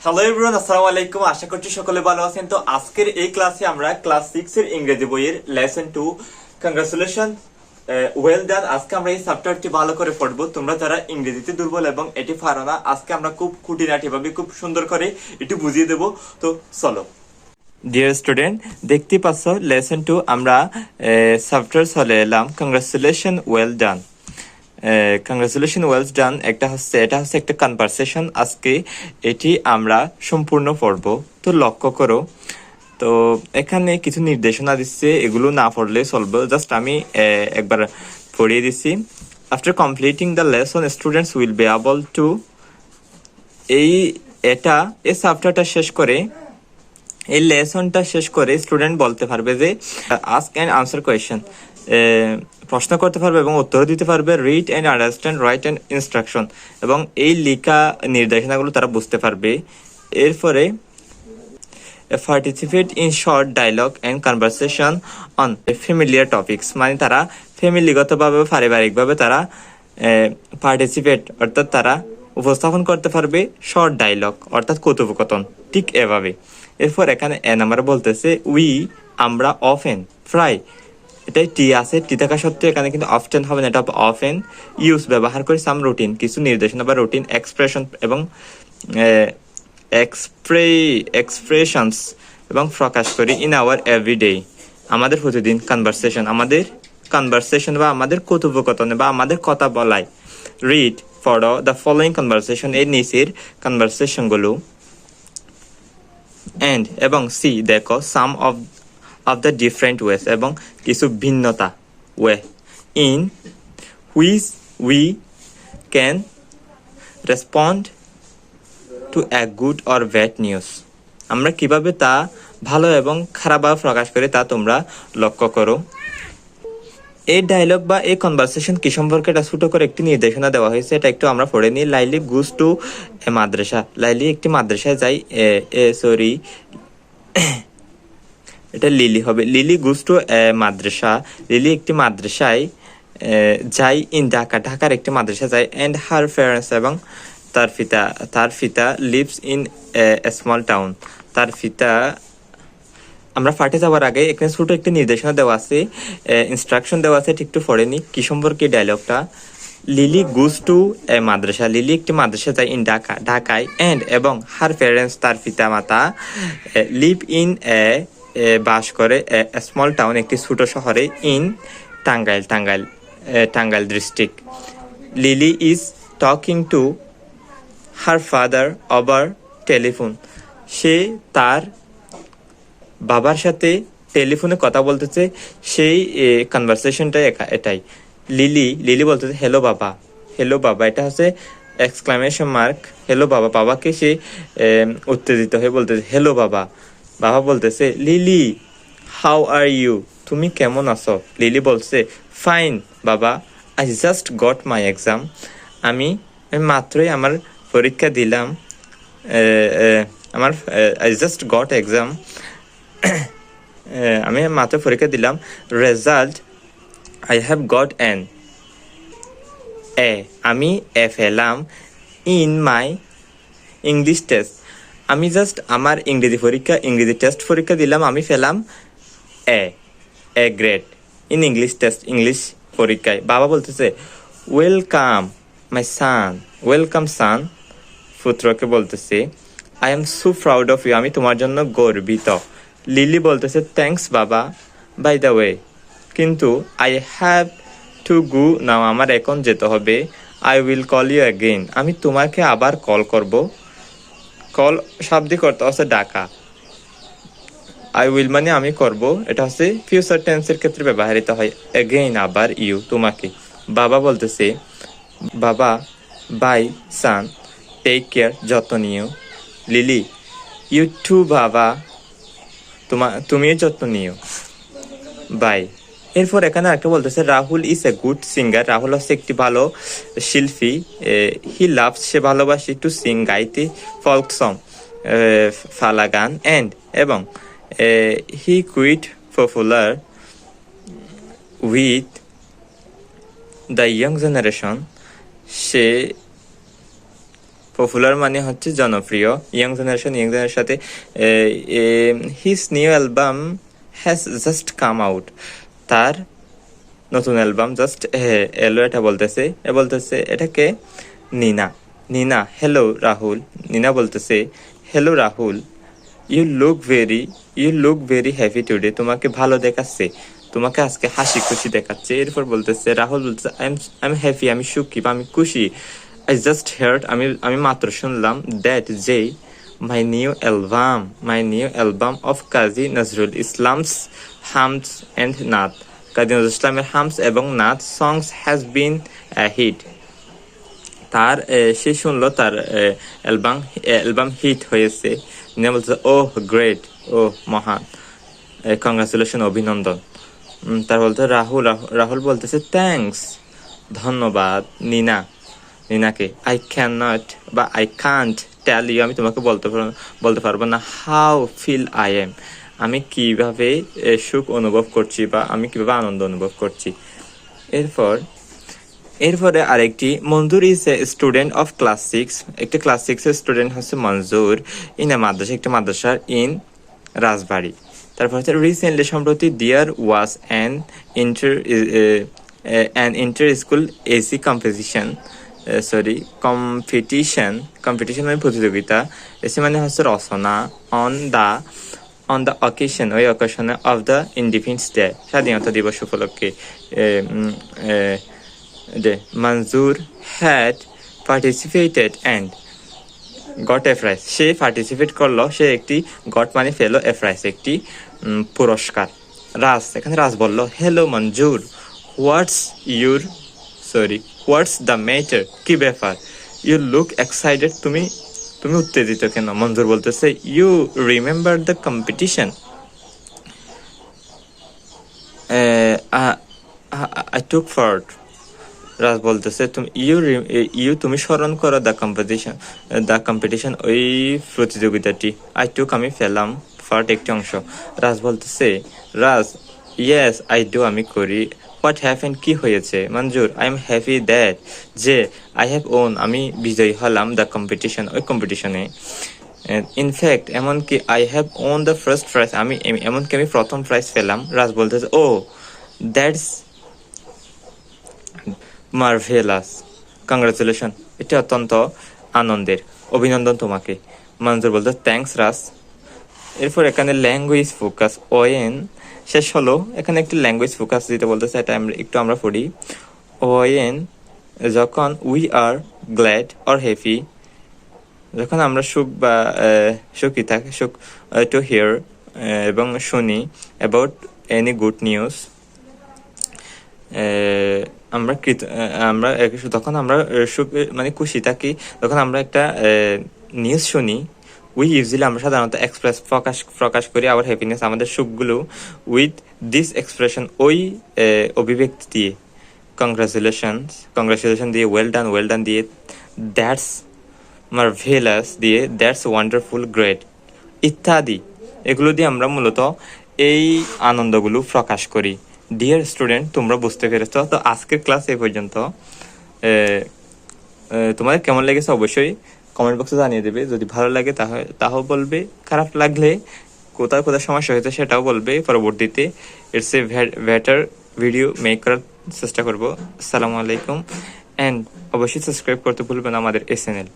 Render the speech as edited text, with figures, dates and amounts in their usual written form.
Hello everyone, আসসালামু আলাইকুম। আশা করছি সকলে ভালো আছেন। তো আজকের এই ক্লাসে আমরা ক্লাস 6 এর ইংরেজি বইয়ের লেসন 2 কংগ্রাচুলেশন ওয়েল ডান, আজকে আমরা এই চ্যাপ্টারটি ভালো করে পড়বো। তোমরা যারা ইংরেজিতে দুর্বল এবং এটি পারো না, আজকে আমরা খুব খুঁটিনাটি ভাবে খুব সুন্দর করে এটি বুঝিয়ে দেব। তো চলো ডিয়ার স্টুডেন্ট, দেখতে পাচ্ছ লেসন 2 আমরা চ্যাপ্টার চলে এলাম congratulation well done. Congratulation wells done এটা হচ্ছে একটা কনভারসেশন। আজকে এটি আমরা সম্পূর্ণ পড়ব। তো লক্ষ্য করো, তো এখানে কিছু নির্দেশনা দিচ্ছে, এগুলো না পড়লে চলবে। জাস্ট আমি একবার পড়িয়ে দিচ্ছি। After completing the lesson students will be able to, এই চ্যাপ্টারটা শেষ করে, এই লেসনটা শেষ করে স্টুডেন্ট বলতে পারবে যে আস্ক অ্যান্ড আনসার কোয়েশ্চেন, প্রশ্ন করতে পারবে এবং উত্তর দিতে পারবে। Read and understand write and instruction, এবং এই লেখা নির্দেশনাগুলো তারা বুঝতে পারবে। এরপরে participate in short dialogue and conversation on familiar topics, মানে তারা ফ্যামিলিগতভাবে পারিবারিকভাবে তারা পার্টিসিপেট অর্থাৎ তারা উপস্থাপন করতে পারবে শর্ট ডায়লগ অর্থাৎ কথোপকথন, ঠিক এভাবে। এরপর এখানে নাম্বার বলতেছে উই, আমরা, অফেন, প্রায়, এটাই টি আছে, টি থাকা সত্ত্বেও এখানে কিন্তু অফটেন হবে না, এটা হবে অফেন। ইউজ ব্যবহার করি সাম রুটিন, কিছু নির্দেশনা বা রুটিন, এক্সপ্রেশন এবং এক্সপ্রেশনস এবং প্রকাশ করি ইন আওয়ার এভরিডে, আমাদের প্রতিদিন কনভারসেশন বা আমাদের কথোপকথনে বা আমাদের কথা বলায়। রিড পড়ো দ্য ফলোয়িং কনভারসেশন, এই নিচের কনভারসেশনগুলো। এন্ড এবং সি দেখো সাম of the different ways, এবং কিছু ভিন্নতা way in which we can respond to a good or bad news, আমরা কিভাবে তা ভালো এবং খারাপভাবে প্রকাশ করি তা তোমরা লক্ষ্য করো। এই ডায়লগ বা এই কনভারসেশন কি সম্পর্কে এটা ছোট করে একটি নির্দেশনা দেওয়া হয়েছে, এটা একটু আমরা পড়ে নিই। লাইলি গুজ টু মাদ্রাসা, লাইলি একটি মাদ্রাসায় যাই, এটা লিলি হবে। লিলি গুজ টু মাদ্রাসা, লিলি একটি মাদ্রাসায় যাই ইন ঢাকা, ঢাকার একটি মাদ্রাসা যায়। অ্যান্ড হার প্যারেন্টস, এবং তার পিতা lives in a small town, তার পিতা। আমরা পাঠে যাওয়ার আগে এখানে ছোট একটি নির্দেশনা দেওয়া আছে, ইনস্ট্রাকশন দেওয়া আছে, ঠিক একটু পড়ে নি কি সম্পর্কে ডায়লগটা। লিলি গুজ টু এ মাদ্রাসা, লিলি একটি মাদ্রাসা যায় ইন ঢাকা, ঢাকায়। অ্যান্ড এবং হার প্যারেন্টস, তার পিতা মাতা লিভ ইন বাস করে স্মল টাউন, একটি ছোট শহরে। In Tangail district. Lily is talking to her father over telephone, সে তার বাবার সাথে টেলিফোনে কথা বলতেছে। সেই কনভারসেশনটা এটাই। লিলি বলতেছে হ্যালো বাবা, এটা হচ্ছে এক্সক্লামেশন মার্ক, হ্যালো বাবা। বাবাকে সে উত্তেজিত হয়ে বলতেছে হ্যালো বাবা। বাবা বলতেছে লিলি হাউ আর ইউ, তুমি কেমন আছো? লিলি বলছে ফাইন বাবা, I just got my exam, আমি মাত্রই আমার পরীক্ষা দিলাম। আই জাস্ট গট এক্সাম, আমি মাত্র পরীক্ষা দিলাম। Result I have got an A, আমি এ পেলাম। ইন মাই ইংলিশ টেস্ট, আমি জাস্ট আমার ইংরেজি টেস্ট পরীক্ষা দিলাম, আমি পেলাম A grade in English test, English পরীক্ষায়। বাবা বলতেছে welcome my San, welcome son, পুত্রকে বলতেছে I am so proud of you, আমি তোমার জন্য গর্বিত। লিলি বলতেছে থ্যাঙ্কস বাবা, বাই দ্য ওয়ে, কিন্তু I have to go now, আমার এখন যেতে হবে। I will call you again, আমি তোমাকে আবার কল করব। কল শাব্দিক অর্থ হচ্ছে ডাকা। আই উইল মানে আমি করব, এটা হচ্ছে ফিউচার টেন্সের ক্ষেত্রে ব্যবহৃত হয়। অ্যাগেইন আবার, ইউ তোমাকে। বাবা বলতেছে বাবা বাই সান, টেক কেয়ার, যত্ন নিও। লিলি ইউ টু বাবা, তুমিও যত্ন নিও, বাই। এরপর এখানে একটা বলতেছে Rahul is a good singer, Rahul হচ্ছে একটি ভালো শিল্পী। হি লাভস, সে ভালোবাসে, টু সিং, গাইতে, ফোক সং, ফালা গান। অ্যান্ড এবং he quite popular with the young generation, সে পপুলার মানে হচ্ছে জনপ্রিয়। ইয়াং জেনারেশনের সাথে his new album has just come out, তার নতুন অ্যালবাম জাস্ট এলো, এটা বলতেছে এটাকে নিনা। নিনা হ্যালো রাহুল, নিনা বলতেছে hello Rahul, you look very happy today, তোমাকে ভালো দেখাচ্ছে, তোমাকে আজকে হাসি খুশি দেখাচ্ছে। এরপর বলতেছে রাহুল বলতেছে আই এম হ্যাপি, আমি সুখী বা আমি খুশি। আই জাস্ট হার্ড, আমি মাত্র শুনলাম দ্যাট যে my new album of Kazi Nazrul Islam's hymns and নাথ, কাজী নজরুল ইসলামের হামস এবং নাথ সংস হ্যাজ বিন হিট, তার সে শুনলো তার অ্যালবাম হিট হয়েছে। নিনা বলছে ওহ গ্রেট, ও মহান, কংগ্রাচুলেশন, অভিনন্দন। তার বলতে রাহুল বলতেছে থ্যাঙ্কস, ধন্যবাদ নিনাকে। আই ক্যান নট বা আই কান্ট টেল ইউ, আমি তোমাকে বলতে পারবো না হাউ ফিল আই এম, আমি কিভাবে সুখ অনুভব করছি বা আমি কিভাবে আনন্দ অনুভব করছি। এরপরে আরেকটি, Manjur is a student of class 6, একটা ক্লাস 6 এর স্টুডেন্ট হচ্ছে মঞ্জুর, ইন এ মাদ্রাসা, একটা মাদ্রাসার ইন রাজবাড়ি। তারপর হচ্ছে রিসেন্টলি, সম্প্রতি, there was an inter school essay competition মানে প্রতিযোগিতা, এসি মানে হচ্ছে রচনা, অন দ্য অকেশন, ওই অকেশনে, অফ দ্য ইন্ডিপেন্ডেন্স ডে, স্বাধীনতা দিবস উপলক্ষে। Manzoor had participated and got a prize, say participate করলো, সে একটি গট মানে ফেলো, এ প্রাইজ একটি পুরস্কার। এখানে রাজ বলল hello Manzoor, what's the matter, কি ব্যাপার, ইউ লুক এক্সাইটেড, তুমি উত্তেজিত কেন? মঞ্জুর বলতেছে you remember the competition, I took part. Raj বলতেছে তুমি স্মরণ করো দ্য কম্পিটিশন, ওই প্রতিযোগিতাটি। আই টুক, আমি ফেলাম, পার্ট একটি অংশ। রাজ বলতেছে ইয়েস আই ডু, আমি করি। হোয়াট হ্যাপেন্ড, কি হয়েছে? মঞ্জুর আই এম হ্যাপি দ্যাট, যে আই হ্যাভ ওন, আমি বিজয়ী হলাম, দ্য কম্পিটিশন, ওই কম্পিটিশনে। ইনফ্যাক্ট, এমনকি I have won the first prize, এমনকি আমি প্রথম প্রাইজ পেলাম। রাজ বলতেছে ও দ্যাটস মার্ভেলাস, কংগ্রাচুলেশন, এটা অত্যন্ত আনন্দের, অভিনন্দন তোমাকে। মঞ্জুর বলতে থ্যাঙ্কস রাজ। এরপর এখানে ল্যাঙ্গুয়েজ ফোকাস ওয়েন শেষ হলো, এখানে একটি ল্যাঙ্গুয়েজ ফোকাস দিতে বলতেছে, এটা আমরা পড়ি। ওয়েন, যখন, we are glad or happy, যখন আমরা সুখী থাকি, টু হিয়ার, এবং শুনি, অ্যাবাউট এনি গুড নিউজ, তখন আমরা মানে খুশি থাকি, তখন আমরা একটা নিউজ শুনি। আমরা সাধারণত প্রকাশ করি আওয়ার হ্যাপিনেস, আমাদের সুখগুলো, উইথ দিস এক্সপ্রেশন, ওই অভিব্যক্তি দিয়ে, কংগ্রাচুলেশন দিয়ে, ওয়েল ডান দিয়ে, দ্যাটস মার্ভেলাস দিয়ে, দ্যাটস ওয়ান্ডারফুল, গ্রেট ইত্যাদি, এগুলো দিয়ে আমরা মূলত এই আনন্দগুলো প্রকাশ করি। ডিয়ার স্টুডেন্ট, তোমরা বুঝতে পেরেছ তো আজকের ক্লাস এই পর্যন্ত। তোমাদের কেমন লেগেছে অবশ্যই কমেন্ট বক্সে জানিয়ে দেবে। যদি ভালো লাগে তাও বলবে, খারাপ লাগলে কোথায় সমস্যা হয়েছে সেটাও বলবে। পরবর্তীতে it's a better video make করার চেষ্টা করবো। আসসালামু আলাইকুম, অ্যান্ড অবশ্যই সাবস্ক্রাইব করতে ভুলবেন আমাদের এই চ্যানেল।